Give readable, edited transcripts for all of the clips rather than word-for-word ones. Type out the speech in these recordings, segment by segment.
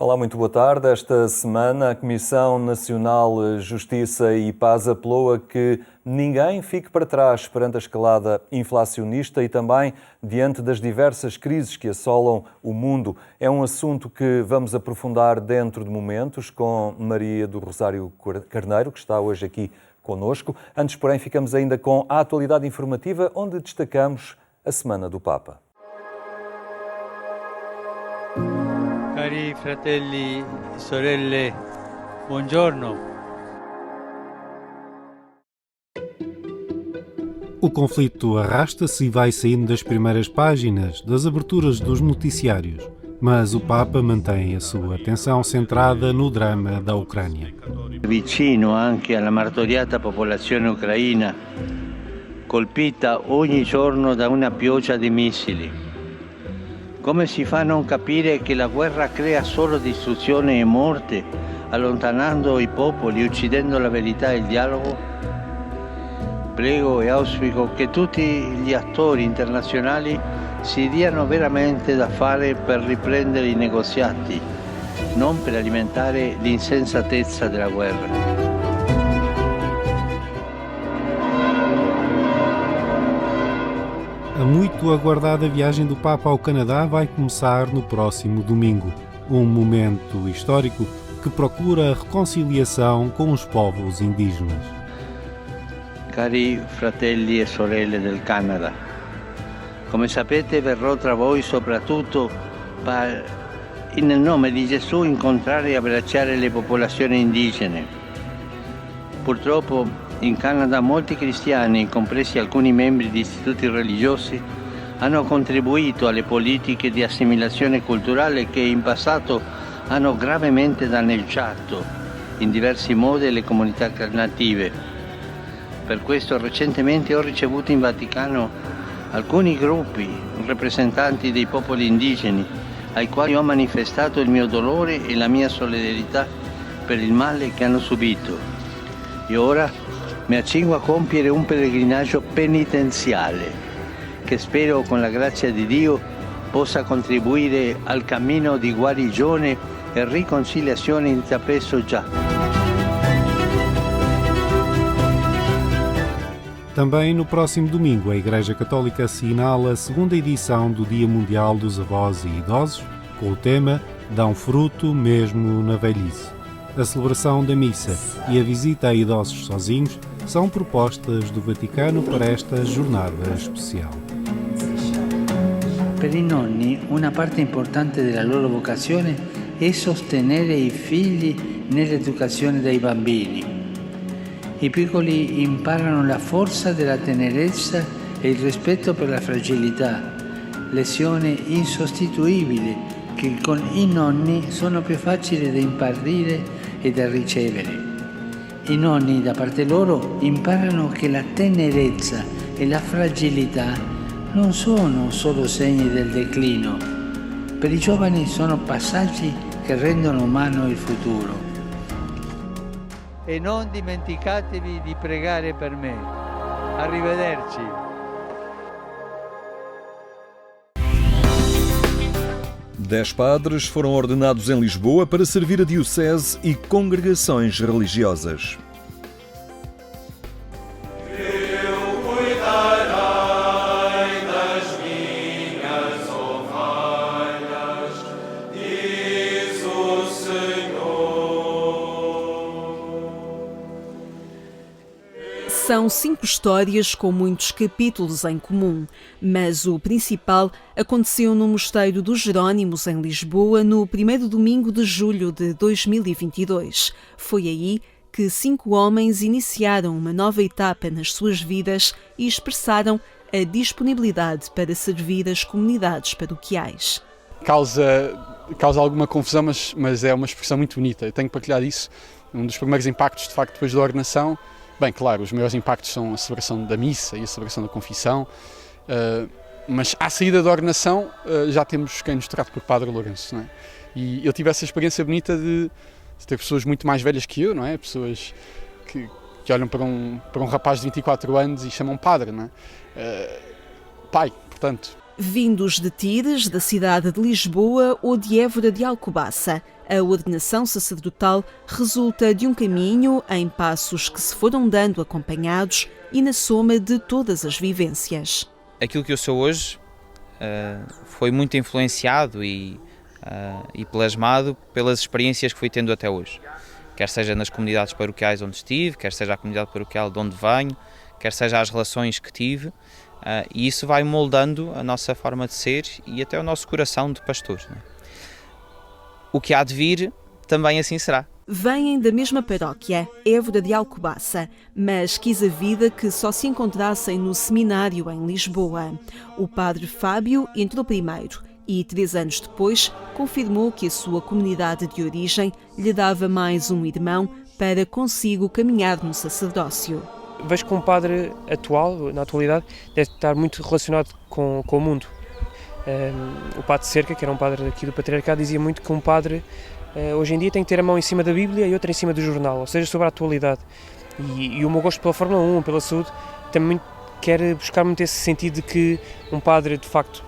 Olá, muito boa tarde. Esta semana a Comissão Nacional Justiça e Paz apelou a que ninguém fique para trás perante a escalada inflacionista e também diante das diversas crises que assolam o mundo. É um assunto que vamos aprofundar dentro de momentos com Maria do Rosário Carneiro, que está hoje aqui connosco. Antes, porém, ficamos ainda com a atualidade informativa, onde destacamos a Semana do Papa. Cari fratelli e sorelle, buongiorno. O conflito arrasta-se e vai saindo das primeiras páginas, das aberturas dos noticiários, mas o Papa mantém a sua atenção centrada no drama da Ucrânia. Vicino anche alla martoriata popolazione ucraina, colpita ogni giorno da una pioggia di missili. Come si fa a non capire che la guerra crea solo distruzione e morte, allontanando i popoli, uccidendo la verità e il dialogo? Prego e auspico che tutti gli attori internazionali si diano veramente da fare per riprendere i negoziati, non per alimentare l'insensatezza della guerra. A muito aguardada viagem do Papa ao Canadá vai começar no próximo domingo. Um momento histórico que procura a reconciliação com os povos indígenas. Cari fratelli e sorelle del Canada, come sapete verrò tra voi soprattutto nel nome di Gesù incontrare e abbracciare le popolazioni indigene. Purtroppo in Canada molti cristiani, compresi alcuni membri di istituti religiosi, hanno contribuito alle politiche di assimilazione culturale che in passato hanno gravemente danneggiato in diversi modi le comunità native. Per questo recentemente ho ricevuto in Vaticano alcuni gruppi rappresentanti dei popoli indigeni ai quali ho manifestato il mio dolore e la mia solidarietà per il male che hanno subito. E ora mi accingo a compiere un pellegrinaggio penitenziale che spero con la grazia di Dio possa contribuire al cammino di guarigione e riconciliazione intrapreso già. Também no próximo domingo, a Igreja Católica assinala a segunda edição do Dia Mundial dos Avós e Idosos, com o tema Dão fruto mesmo na velhice. A celebração da missa e a visita a idosos sozinhos são propostas do Vaticano para esta jornada especial. Per i nonni una parte importante della loro vocazione è sostenere i figli nell'educazione dei bambini. I piccoli imparano la forza della tenerezza e il rispetto per la fragilità, lezione insostituibile che con i nonni sono più facili da imparare e da ricevere. I nonni da parte loro imparano che la tenerezza e la fragilità non sono solo segni del declino. Per i giovani sono passaggi che rendono umano il futuro. E non dimenticatevi di pregare per me. Arrivederci. 10 padres foram ordenados em Lisboa para servir a diocese e congregações religiosas. São 5 histórias com muitos capítulos em comum, mas o principal aconteceu no Mosteiro dos Jerónimos, em Lisboa, no primeiro domingo de julho de 2022. Foi aí que 5 homens iniciaram uma nova etapa nas suas vidas e expressaram a disponibilidade para servir as comunidades paroquiais. Causa alguma confusão, mas é uma expressão muito bonita. Eu tenho que partilhar isso. Um dos primeiros impactos, de facto, depois da ordenação. Bem, claro, os maiores impactos são a celebração da missa e a celebração da confissão, mas à saída da ordenação já temos quem nos trate por Padre Lourenço, não é? E eu tive essa experiência bonita de ter pessoas muito mais velhas que eu, não é? Pessoas que olham para um rapaz de 24 anos e chamam Padre, não é? Pai, portanto. Vindos de Tires, da cidade de Lisboa ou de Évora de Alcobaça, a ordenação sacerdotal resulta de um caminho em passos que se foram dando acompanhados e na soma de todas as vivências. Aquilo que eu sou hoje foi muito influenciado e plasmado pelas experiências que fui tendo até hoje. Quer seja nas comunidades paroquiais onde estive, quer seja a comunidade paroquial de onde venho, quer seja as relações que tive. E isso vai moldando a nossa forma de ser e até o nosso coração de pastores. Não é? O que há de vir também assim será. Vêm da mesma paróquia, Évora de Alcobaça, mas quis a vida que só se encontrassem no seminário em Lisboa. O padre Fábio entrou primeiro e, 3 anos depois, confirmou que a sua comunidade de origem lhe dava mais um irmão para consigo caminhar no sacerdócio. Vejo que um padre atual, na atualidade, deve estar muito relacionado com o mundo. O padre Cerca, que era um padre aqui do Patriarcado, dizia muito que um padre hoje em dia tem que ter a mão em cima da Bíblia e outra em cima do jornal, ou seja, sobre a atualidade. E o meu gosto pela Fórmula 1, pela saúde, também quer buscar muito esse sentido de que um padre, de facto,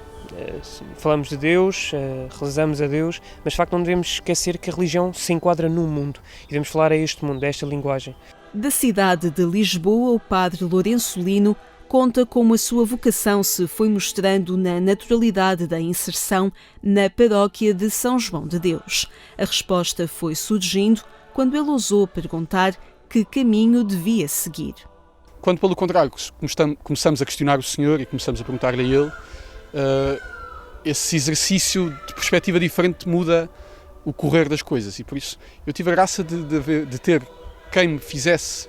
falamos de Deus, rezamos a Deus, mas de facto não devemos esquecer que a religião se enquadra num mundo e devemos falar a este mundo, a esta linguagem. Da cidade de Lisboa, o padre Lourenço Lino conta como a sua vocação se foi mostrando na naturalidade da inserção na paróquia de São João de Deus. A resposta foi surgindo quando ele ousou perguntar que caminho devia seguir. Quando, pelo contrário, começamos a questionar o Senhor e começamos a perguntar-lhe a Ele, esse exercício de perspectiva diferente muda o correr das coisas. E por isso eu tive a graça de ter quem me fizesse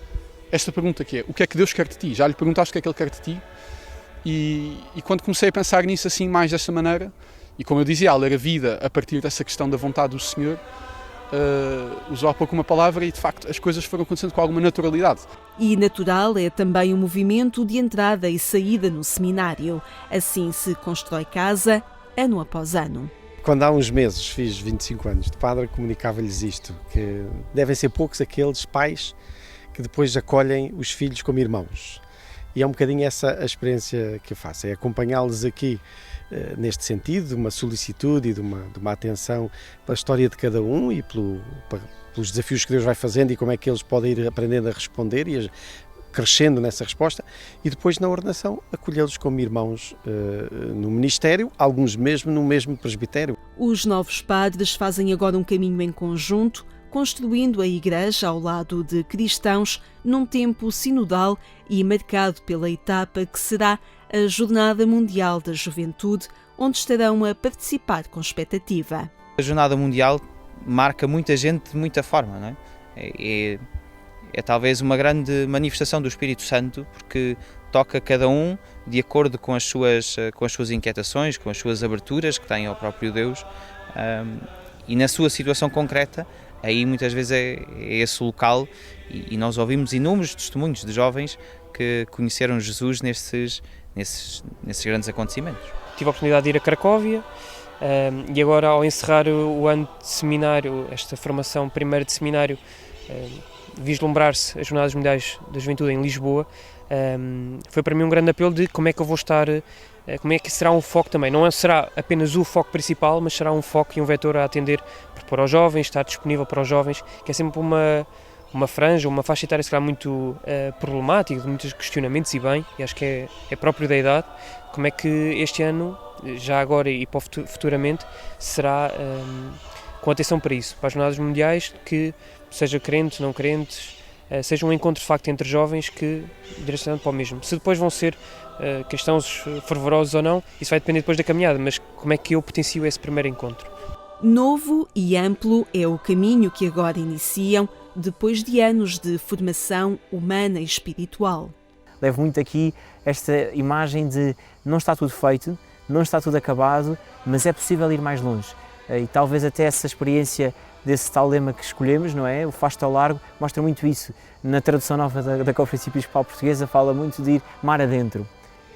esta pergunta, que é: o que é que Deus quer de ti? Já lhe perguntaste o que é que Ele quer de ti? E quando comecei a pensar nisso assim, mais desta maneira, e como eu dizia, a ler a vida a partir dessa questão da vontade do Senhor, usou há pouco uma palavra e de facto as coisas foram acontecendo com alguma naturalidade. E natural é também o movimento de entrada e saída no seminário. Assim se constrói casa, ano após ano. Quando há uns meses fiz 25 anos de padre, comunicava-lhes isto, que devem ser poucos aqueles pais que depois acolhem os filhos como irmãos. E é um bocadinho essa a experiência que eu faço, é acompanhá-los aqui neste sentido, de uma solicitude e de uma atenção pela história de cada um e pelos desafios que Deus vai fazendo e como é que eles podem ir aprendendo a responder e crescendo nessa resposta, e depois na ordenação acolhê-los como irmãos no ministério, alguns mesmo no mesmo presbitério. Os novos padres fazem agora um caminho em conjunto, construindo a Igreja ao lado de cristãos num tempo sinodal e marcado pela etapa que será a Jornada Mundial da Juventude, onde estarão a participar com expectativa. A Jornada Mundial marca muita gente de muita forma, não é? É talvez uma grande manifestação do Espírito Santo, porque toca cada um de acordo com as suas inquietações, com as suas aberturas que tem ao próprio Deus, e na sua situação concreta, aí muitas vezes é esse o local, e nós ouvimos inúmeros testemunhos de jovens que conheceram Jesus nesses grandes acontecimentos. Tive a oportunidade de ir a Cracóvia, e agora, ao encerrar o ano de seminário, esta formação primeira de seminário, vislumbrar-se as Jornadas Mundiais da Juventude em Lisboa, foi para mim um grande apelo de como é que eu vou estar, como é que será um foco também. Não será apenas o foco principal, mas será um foco e um vetor a atender para os jovens, estar disponível para os jovens, que é sempre uma franja, uma faixa etária, se calhar, muito problemática, de muitos questionamentos, e bem, e acho que é próprio da idade. Como é que este ano, já agora e futuramente, será com atenção para isso, para as Jornadas Mundiais, que seja crentes, não crentes, seja um encontro de facto entre jovens que direcionando para o mesmo. Se depois vão ser cristãos fervorosos ou não, isso vai depender depois da caminhada, mas como é que eu potencio esse primeiro encontro? Novo e amplo é o caminho que agora iniciam, depois de anos de formação humana e espiritual. Levo muito aqui esta imagem de não está tudo feito, não está tudo acabado, mas é possível ir mais longe. E talvez até essa experiência desse tal lema que escolhemos, não é? O Fasto ao Largo, mostra muito isso. Na tradução nova da Conferência Episcopal Portuguesa fala muito de ir mar adentro.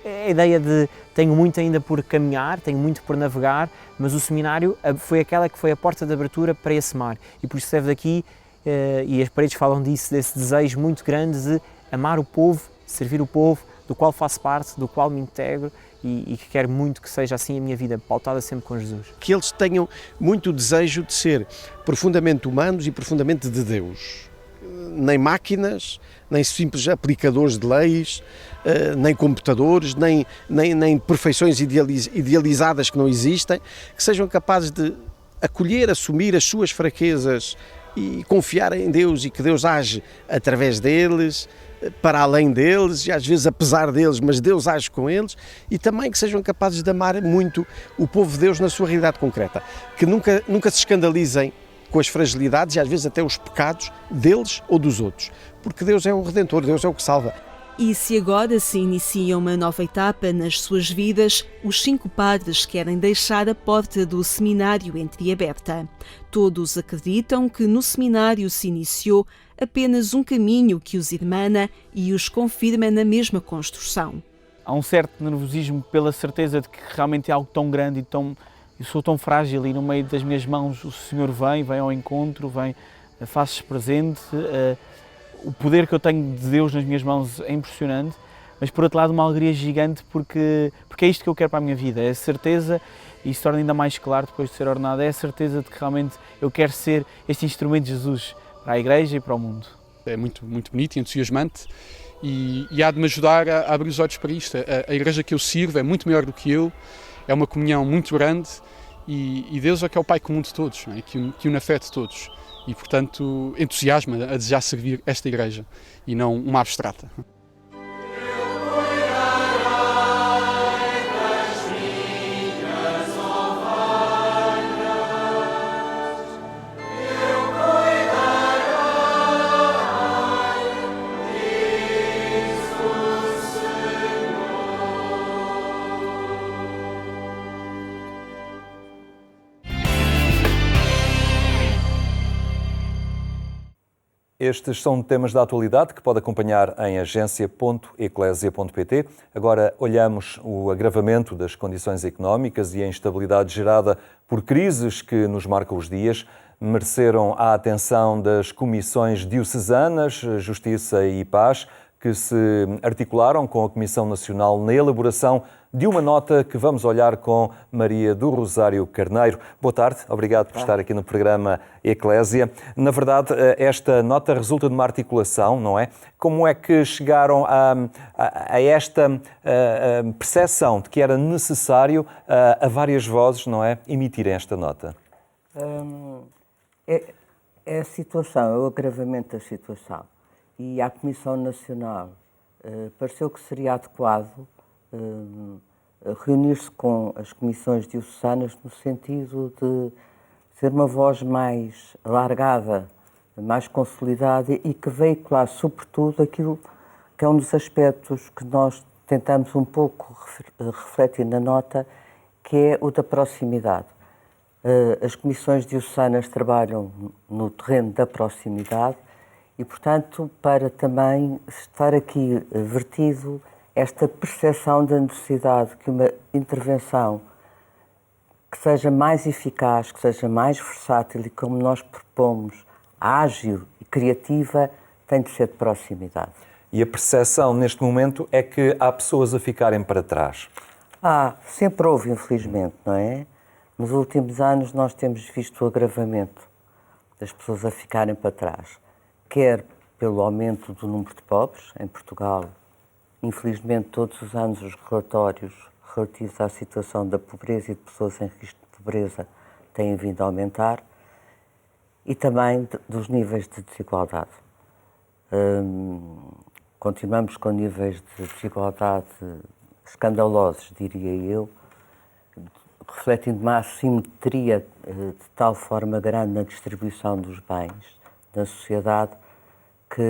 É a ideia de tenho muito ainda por caminhar, tenho muito por navegar, mas o seminário foi aquela que foi a porta de abertura para esse mar. E por isso serve daqui, e as paredes falam disso, desse desejo muito grande de amar o povo, servir o povo, do qual faço parte, do qual me integro e que quero muito que seja assim a minha vida, pautada sempre com Jesus. Que eles tenham muito desejo de ser profundamente humanos e profundamente de Deus. Nem máquinas, nem simples aplicadores de leis, nem computadores, nem perfeições idealizadas que não existem, que sejam capazes de acolher, assumir as suas fraquezas e confiar em Deus e que Deus age através deles, para além deles e às vezes apesar deles, mas Deus age com eles, e também que sejam capazes de amar muito o povo de Deus na sua realidade concreta, que nunca se escandalizem com as fragilidades e às vezes até os pecados deles ou dos outros, porque Deus é o Redentor, Deus é o que salva. E se agora se inicia uma nova etapa nas suas vidas, os 5 padres querem deixar a porta do seminário entreaberta. Todos acreditam que no seminário se iniciou apenas um caminho que os irmana e os confirma na mesma construção. Há um certo nervosismo pela certeza de que realmente é algo tão grande e eu sou tão frágil, e no meio das minhas mãos o Senhor vem ao encontro, faz-se presente. O poder que eu tenho de Deus nas minhas mãos é impressionante, mas por outro lado uma alegria gigante porque é isto que eu quero para a minha vida, é a certeza, e isso torna ainda mais claro depois de ser ordenado, é a certeza de que realmente eu quero ser este instrumento de Jesus para a Igreja e para o mundo. É muito, muito bonito e entusiasmante e há de me ajudar a abrir os olhos para isto. A Igreja que eu sirvo é muito maior do que eu, é uma comunhão muito grande e Deus é que é o Pai comum de todos, não é? Que une a fé de todos. E, portanto, entusiasma a desejar servir esta Igreja e não uma abstrata. Estes são temas da atualidade que pode acompanhar em agência.eclesia.pt. Agora olhamos o agravamento das condições económicas e a instabilidade gerada por crises que nos marcam os dias. Mereceram a atenção das comissões diocesanas, Justiça e Paz, que se articularam com a Comissão Nacional na elaboração de uma nota que vamos olhar com Maria do Rosário Carneiro. Boa tarde, obrigado por estar aqui no programa Eclésia. Na verdade, esta nota resulta de uma articulação, não é? Como é que chegaram a esta percepção de que era necessário a várias vozes, não é, emitirem esta nota? É a situação, é o agravamento da situação. E à Comissão Nacional pareceu que seria adequado reunir-se com as comissões diocesanas no sentido de ser uma voz mais alargada, mais consolidada e que veiculasse sobretudo aquilo que é um dos aspectos que nós tentamos um pouco refletir na nota, que é o da proximidade. As comissões diocesanas trabalham no terreno da proximidade e, portanto, para também estar aqui vertido esta percepção da necessidade que uma intervenção que seja mais eficaz, que seja mais versátil e, como nós propomos, ágil e criativa, tem de ser de proximidade. E a percepção neste momento é que há pessoas a ficarem para trás. Sempre houve, infelizmente, não é? Nos últimos anos nós temos visto o agravamento das pessoas a ficarem para trás, quer pelo aumento do número de pobres em Portugal. Infelizmente, todos os anos os relatórios relativos à situação da pobreza e de pessoas em risco de pobreza têm vindo a aumentar, e também dos níveis de desigualdade. Continuamos com níveis de desigualdade escandalosos, diria eu, refletindo uma assimetria de tal forma grande na distribuição dos bens na sociedade que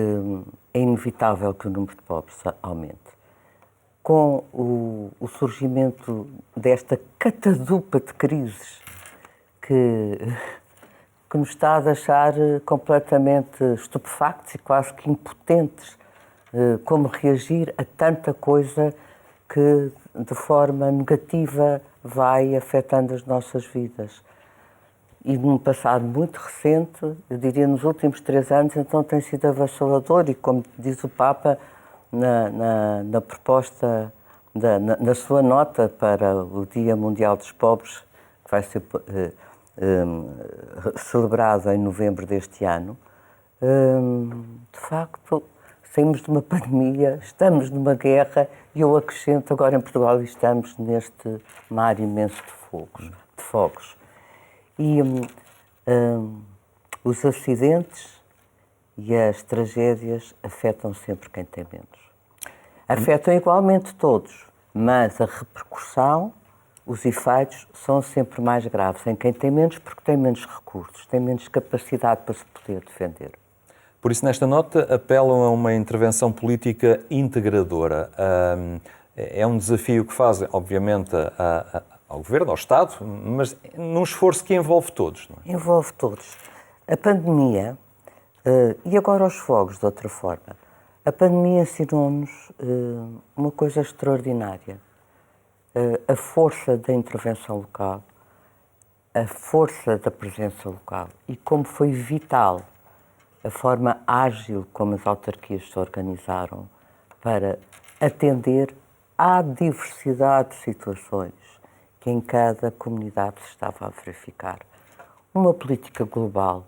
é inevitável que o número de pobres aumente. Com o surgimento desta catadupa de crises que nos está a deixar completamente estupefactos e quase que impotentes como reagir a tanta coisa que de forma negativa vai afetando as nossas vidas. E num passado muito recente, eu diria nos últimos 3 anos, então tem sido avassalador e, como diz o Papa na proposta na sua nota para o Dia Mundial dos Pobres, que vai ser celebrado em novembro deste ano, de facto, saímos de uma pandemia, estamos numa guerra e eu acrescento, agora em Portugal estamos neste mar imenso de fogos. E os acidentes e as tragédias afetam sempre quem tem menos. Afetam igualmente todos, mas a repercussão, os efeitos são sempre mais graves em quem tem menos, porque tem menos recursos, tem menos capacidade para se poder defender. Por isso, nesta nota, apelam a uma intervenção política integradora. É um desafio que fazem, obviamente, ao Governo, ao Estado, mas num esforço que envolve todos. Não é? Envolve todos. A pandemia, e agora os fogos, de outra forma, a pandemia ensinou-nos uma coisa extraordinária. A força da intervenção local, a força da presença local e como foi vital a forma ágil como as autarquias se organizaram para atender à diversidade de situações que em cada comunidade se estava a verificar. Uma política global,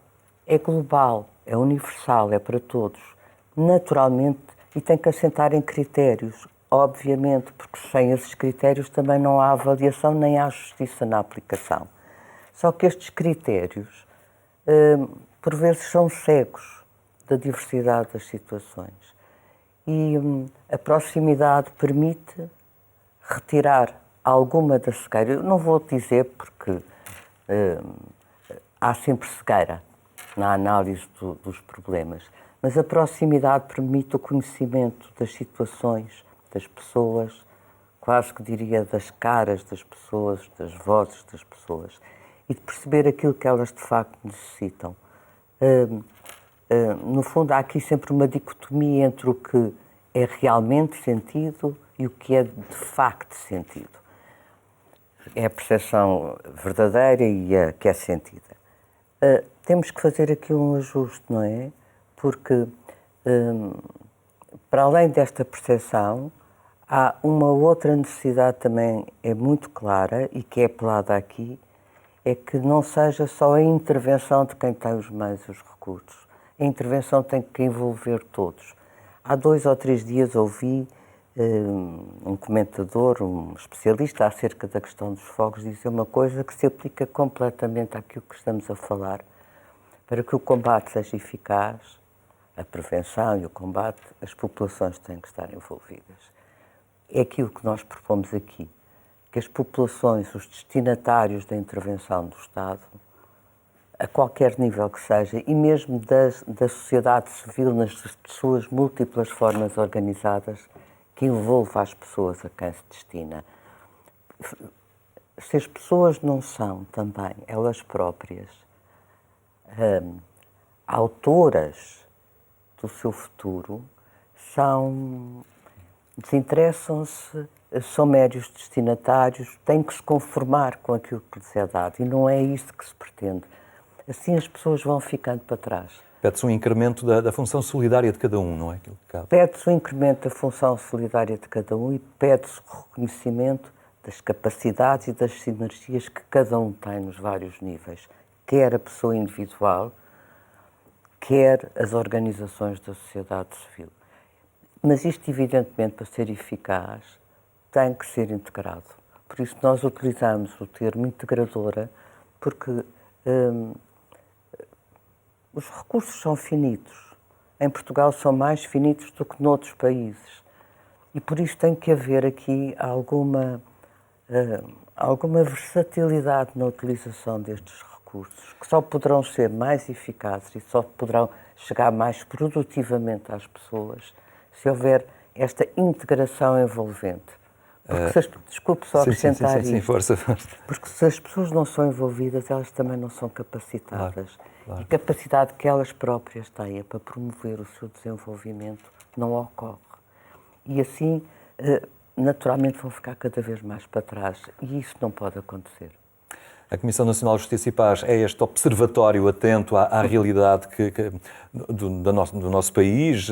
é universal, é para todos, naturalmente, e tem que assentar em critérios, obviamente, porque sem esses critérios também não há avaliação nem há justiça na aplicação. Só que estes critérios, por vezes, são cegos da diversidade das situações. E a proximidade permite retirar alguma da cegueira. Eu não vou dizer porque há sempre cegueira na análise dos problemas, mas a proximidade permite o conhecimento das situações, das pessoas, quase que diria das caras das pessoas, das vozes das pessoas, e de perceber aquilo que elas de facto necessitam. No fundo, há aqui sempre uma dicotomia entre o que é realmente sentido e o que é de facto sentido. É a percepção verdadeira e a que é sentida. Temos que fazer aqui um ajuste, não é? Porque, para além desta percepção, há uma outra necessidade também, é muito clara e que é apelada aqui, é que não seja só a intervenção de quem tem os meios e os recursos. A intervenção tem que envolver todos. Há 2 ou 3 dias ouvi um comentador, um especialista acerca da questão dos fogos, dizer uma coisa que se aplica completamente àquilo que estamos a falar. Para que o combate seja eficaz, a prevenção e o combate, as populações têm que estar envolvidas. É aquilo que nós propomos aqui, que as populações, os destinatários da intervenção do Estado, a qualquer nível que seja, e mesmo da sociedade civil nas suas múltiplas formas organizadas, que envolva as pessoas a quem se destina. Se as pessoas não são também, elas próprias, autoras do seu futuro, desinteressam-se, são meros destinatários, têm que se conformar com aquilo que lhes é dado e não é isso que se pretende. Assim as pessoas vão ficando para trás. Pede-se um incremento da função solidária de cada um, não é aquilo que cabe? Pede-se um incremento da função solidária de cada um e pede-se o reconhecimento das capacidades e das sinergias que cada um tem nos vários níveis, quer a pessoa individual, quer as organizações da sociedade civil. Mas isto, evidentemente, para ser eficaz, tem que ser integrado. Por isso nós utilizamos o termo integradora, porque os recursos são finitos. Em Portugal são mais finitos do que noutros países. E por isso tem que haver aqui alguma versatilidade na utilização destes recursos, que só poderão ser mais eficazes e só poderão chegar mais produtivamente às pessoas se houver esta integração envolvente. Porque desculpe só acrescentar isto. Força. Porque se as pessoas não são envolvidas, elas também não são capacitadas. Claro. E a capacidade que elas próprias têm para promover o seu desenvolvimento não ocorre. E assim, naturalmente, vão ficar cada vez mais para trás. E isso não pode acontecer. A Comissão Nacional de Justiça e Paz é este observatório atento à realidade do nosso país,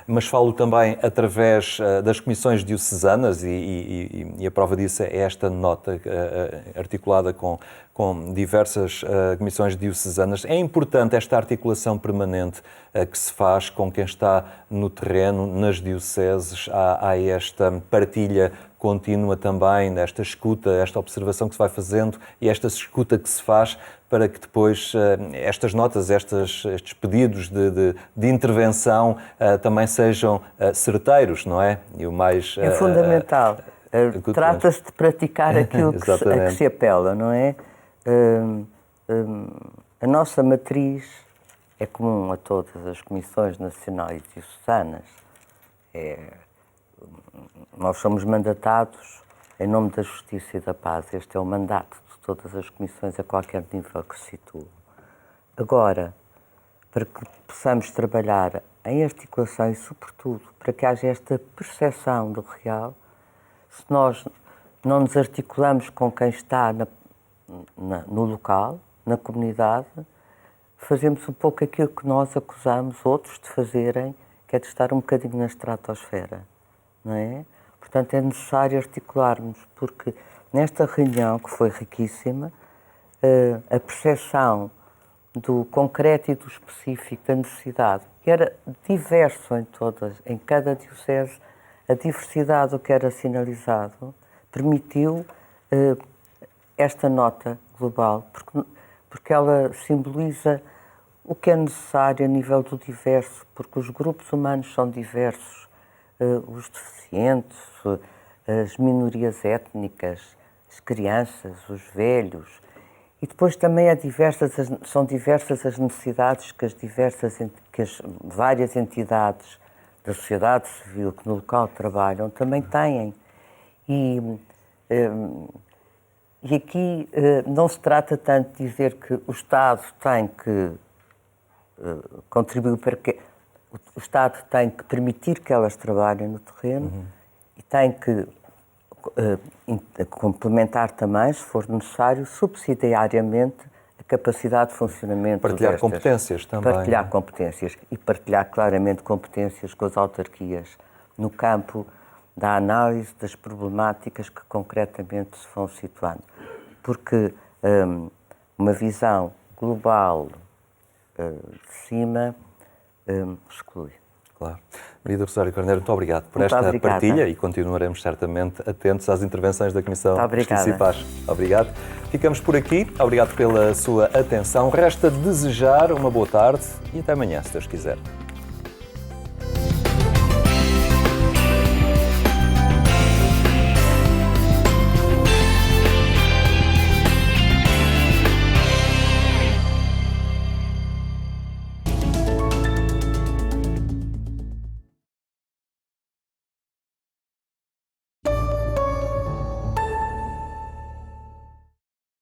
mas falo também através das comissões diocesanas e a prova disso é esta nota articulada com diversas comissões diocesanas. É importante esta articulação permanente que se faz com quem está no terreno, nas dioceses, há esta partilha contínua também, nesta escuta, esta observação que se vai fazendo e esta escuta que se faz para que depois estas notas, estes pedidos de intervenção também sejam certeiros, não é? E o mais, é fundamental. Trata-se de praticar aquilo a que se apela, não é? A nossa matriz é comum a todas as comissões nacionais e diocesanas. Nós somos mandatados em nome da justiça e da paz. Este é o mandato de todas as comissões a qualquer nível que se situam. Agora, para que possamos trabalhar em articulação e, sobretudo, para que haja esta percepção do real, se nós não nos articulamos com quem está no local, na comunidade, fazemos um pouco aquilo que nós acusamos outros de fazerem, que é de estar um bocadinho na estratosfera, não é? Portanto, é necessário articularmos, porque nesta reunião, que foi riquíssima, a percepção do concreto e do específico, da necessidade, que era diverso em cada diocese, a diversidade do que era sinalizado, permitiu esta nota global, porque ela simboliza o que é necessário a nível do diverso, porque os grupos humanos são diversos, os deficientes, as minorias étnicas, as crianças, os velhos, e depois também são diversas as necessidades que as várias entidades da sociedade civil que no local trabalham também têm. E aqui não se trata tanto de dizer que o Estado tem que contribuir para que o Estado tem que permitir que elas trabalhem no terreno e tem que complementar também, se for necessário, subsidiariamente a capacidade de funcionamento partilhar competências também. Partilhar competências e partilhar claramente competências com as autarquias no campo da análise das problemáticas que concretamente se vão situando. Porque uma visão global de cima exclui. Claro. Maria do Rosário Carneiro, muito obrigado por esta partilha e continuaremos certamente atentos às intervenções da Comissão de Justiça e Paz. Obrigado. Ficamos por aqui. Obrigado pela sua atenção. Resta desejar uma boa tarde e até amanhã, se Deus quiser.